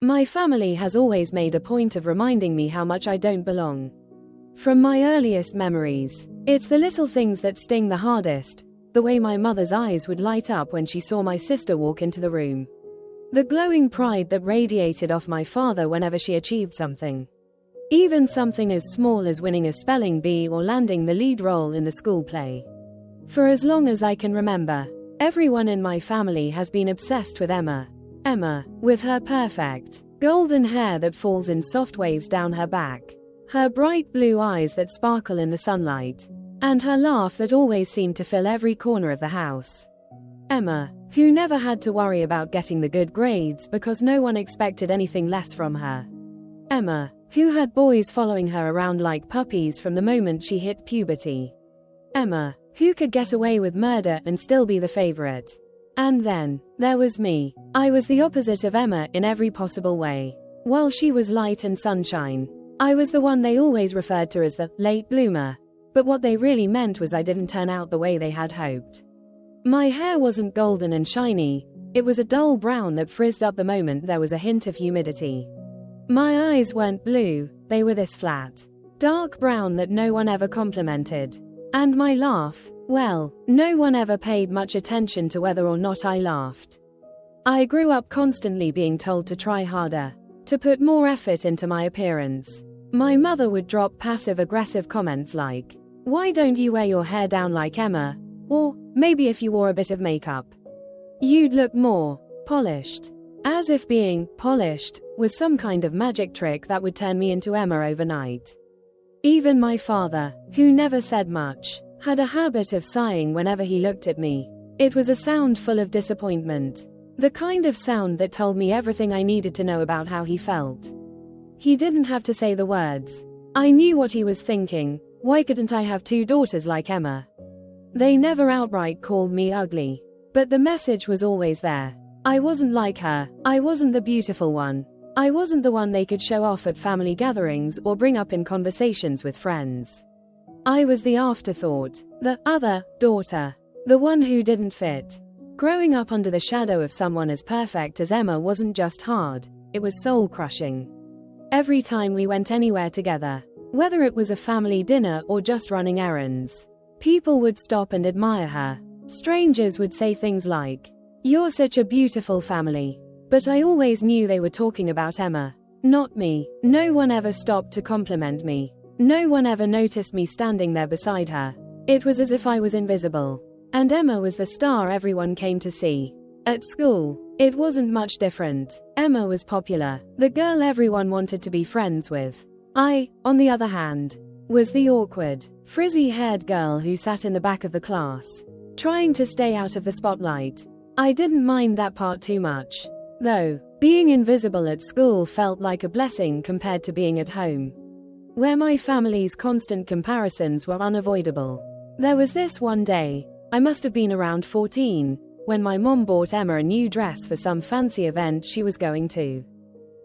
My family has always made a point of reminding me how much I don't belong. From my earliest memories, it's the little things that sting the hardest, the way my mother's eyes would light up when she saw my sister walk into the room. The glowing pride that radiated off my father whenever she achieved something. Even something as small as winning a spelling bee or landing the lead role in the school play. For as long as I can remember, everyone in my family has been obsessed with Emma. Emma, with her perfect, golden hair that falls in soft waves down her back, her bright blue eyes that sparkle in the sunlight, and her laugh that always seemed to fill every corner of the house. Emma, who never had to worry about getting the good grades because no one expected anything less from her. Emma, who had boys following her around like puppies from the moment she hit puberty. Emma, who could get away with murder and still be the favorite. And then, there was me. I was the opposite of Emma in every possible way. While she was light and sunshine, I was the one they always referred to as the late bloomer. But what they really meant was I didn't turn out the way they had hoped. My hair wasn't golden and shiny, it was a dull brown that frizzed up the moment there was a hint of humidity. My eyes weren't blue, they were this flat, dark brown that no one ever complimented. And my laugh, well, no one ever paid much attention to whether or not I laughed. I grew up constantly being told to try harder, to put more effort into my appearance. My mother would drop passive-aggressive comments like, "Why don't you wear your hair down like Emma?" Or, "Maybe if you wore a bit of makeup, you'd look more polished." As if being polished was some kind of magic trick that would turn me into Emma overnight. Even my father, who never said much, had a habit of sighing whenever he looked at me. It was a sound full of disappointment. The kind of sound that told me everything I needed to know about how he felt. He didn't have to say the words. I knew what he was thinking. Why couldn't I have 2 daughters like Emma? They never outright called me ugly. But the message was always there. I wasn't like her. I wasn't the beautiful one. I wasn't the one they could show off at family gatherings or bring up in conversations with friends. I was the afterthought, the other daughter, the one who didn't fit. Growing up under the shadow of someone as perfect as Emma wasn't just hard, it was soul-crushing. Every time we went anywhere together, whether it was a family dinner or just running errands, people would stop and admire her. Strangers would say things like, "You're such a beautiful family." But I always knew they were talking about Emma, not me. No one ever stopped to compliment me. No one ever noticed me standing there beside her. It was as if I was invisible. And Emma was the star everyone came to see. At school, it wasn't much different. Emma was popular, the girl everyone wanted to be friends with. I, on the other hand, was the awkward, frizzy-haired girl who sat in the back of the class, trying to stay out of the spotlight. I didn't mind that part too much, though. Being invisible at school felt like a blessing compared to being at home, where my family's constant comparisons were unavoidable. There was this one day, I must have been around 14, when my mom bought Emma a new dress for some fancy event she was going to.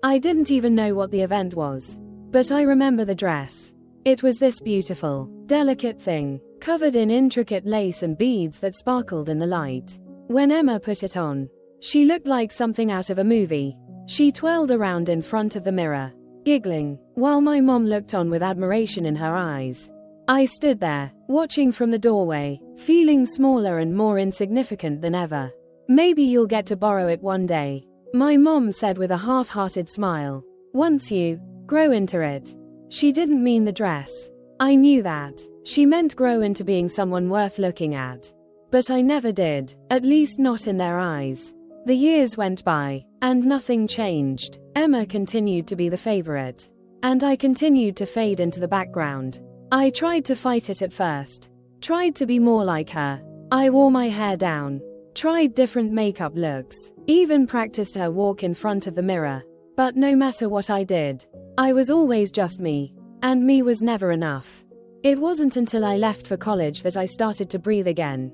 I didn't even know what the event was, but I remember the dress. It was this beautiful, delicate thing, covered in intricate lace and beads that sparkled in the light. When Emma put it on, she looked like something out of a movie. She twirled around in front of the mirror, giggling, while my mom looked on with admiration in her eyes. I stood there, watching from the doorway, feeling smaller and more insignificant than ever. "Maybe you'll get to borrow it one day," my mom said with a half-hearted smile. "Once you grow into it." She didn't mean the dress. I knew that. She meant grow into being someone worth looking at. But I never did, at least not in their eyes. The years went by, and nothing changed. Emma continued to be the favorite. And I continued to fade into the background. I tried to fight it at first. Tried to be more like her. I wore my hair down. Tried different makeup looks. Even practiced her walk in front of the mirror. But no matter what I did, I was always just me. And me was never enough. It wasn't until I left for college that I started to breathe again.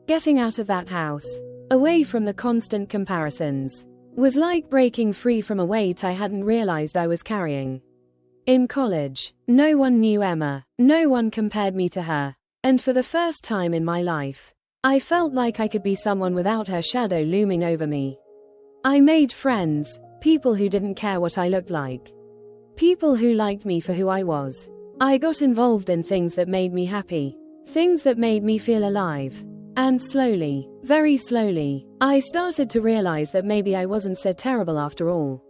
Getting out of that house, away from the constant comparisons, was like breaking free from a weight I hadn't realized I was carrying. In college, no one knew Emma, no one compared me to her, and for the first time in my life, I felt like I could be someone without her shadow looming over me. I made friends, People who didn't care what I looked like. People who liked me for who I was. I got involved in things that made me happy. Things that made me feel alive. And slowly, very slowly, I started to realize that maybe I wasn't so terrible after all.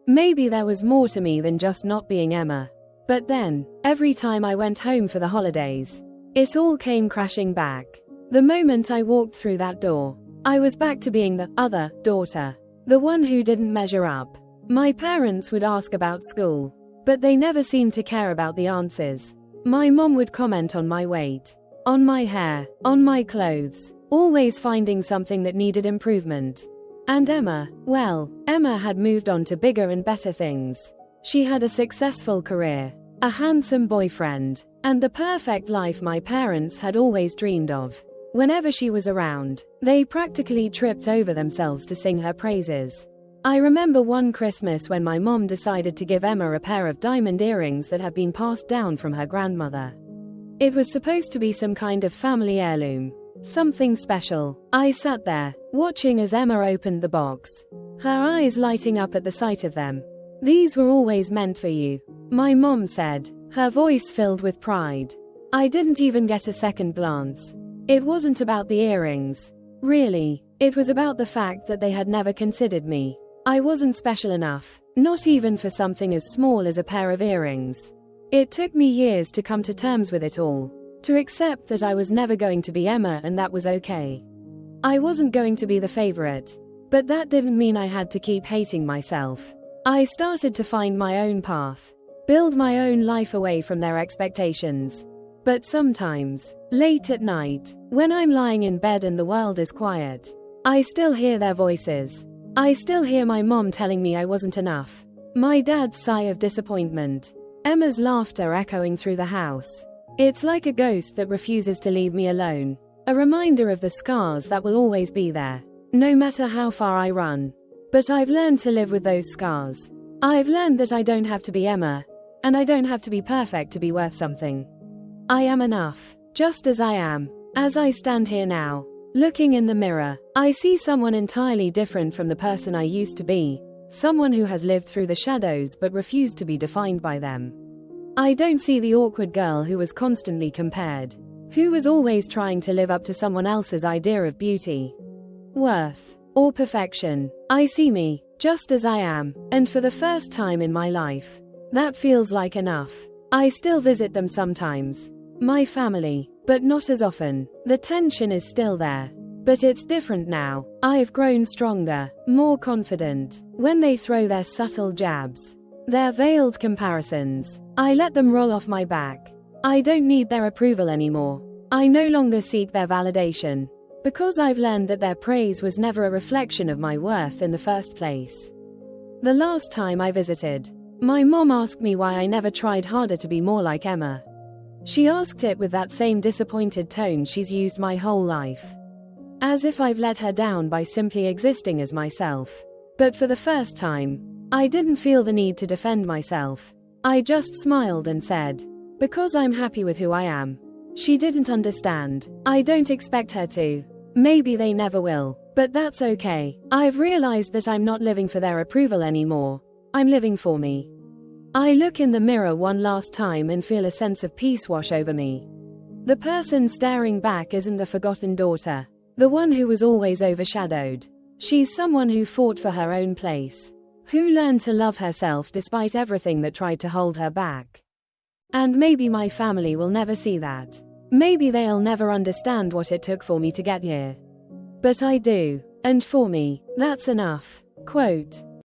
Maybe there was more to me than just not being Emma. But then, every time I went home for the holidays, it all came crashing back. The moment I walked through that door, I was back to being the other daughter. The one who didn't measure up. My parents would ask about school, but they never seemed to care about the answers. My mom would comment on my weight, on my hair, on my clothes, always finding something that needed improvement. And Emma, well, Emma had moved on to bigger and better things. She had a successful career, a handsome boyfriend, and the perfect life my parents had always dreamed of. Whenever she was around, they practically tripped over themselves to sing her praises. I remember one Christmas when my mom decided to give Emma a pair of diamond earrings that had been passed down from her grandmother. It was supposed to be some kind of family heirloom. Something special. I sat there, watching as Emma opened the box. Her eyes lighting up at the sight of them. "These were always meant for you," my mom said, her voice filled with pride. I didn't even get a second glance. It wasn't about the earrings. Really, it was about the fact that they had never considered me. I wasn't special enough, not even for something as small as a pair of earrings. It took me years to come to terms with it all, to accept that I was never going to be Emma and that was okay. I wasn't going to be the favorite, but that didn't mean I had to keep hating myself. I started to find my own path, build my own life away from their expectations. But sometimes, late at night, when I'm lying in bed and the world is quiet, I still hear their voices. I still hear my mom telling me I wasn't enough. My dad's sigh of disappointment. Emma's laughter echoing through the house. It's like a ghost that refuses to leave me alone. A reminder of the scars that will always be there, no matter how far I run. But I've learned to live with those scars. I've learned that I don't have to be Emma, and I don't have to be perfect to be worth something. I am enough, just as I am. As I stand here now, looking in the mirror, I see someone entirely different from the person I used to be, someone who has lived through the shadows but refused to be defined by them. I don't see the awkward girl who was constantly compared, who was always trying to live up to someone else's idea of beauty, worth, or perfection. I see me, just as I am, and for the first time in my life, that feels like enough. I still visit them sometimes. My family, but not as often. The tension is still there. But it's different now. I've grown stronger, more confident. When they throw their subtle jabs, their veiled comparisons, I let them roll off my back. I don't need their approval anymore. I no longer seek their validation, because I've learned that their praise was never a reflection of my worth in the first place. The last time I visited, my mom asked me why I never tried harder to be more like Emma. She asked it with that same disappointed tone she's used my whole life. As if I've let her down by simply existing as myself. But for the first time, I didn't feel the need to defend myself. I just smiled and said, "Because I'm happy with who I am." She didn't understand. I don't expect her to. Maybe they never will. But that's okay. I've realized that I'm not living for their approval anymore. I'm living for me. I look in the mirror one last time and feel a sense of peace wash over me. The person staring back isn't the forgotten daughter, the one who was always overshadowed. She's someone who fought for her own place, who learned to love herself despite everything that tried to hold her back. And maybe my family will never see that. Maybe they'll never understand what it took for me to get here. But I do, and for me, that's enough. Quote.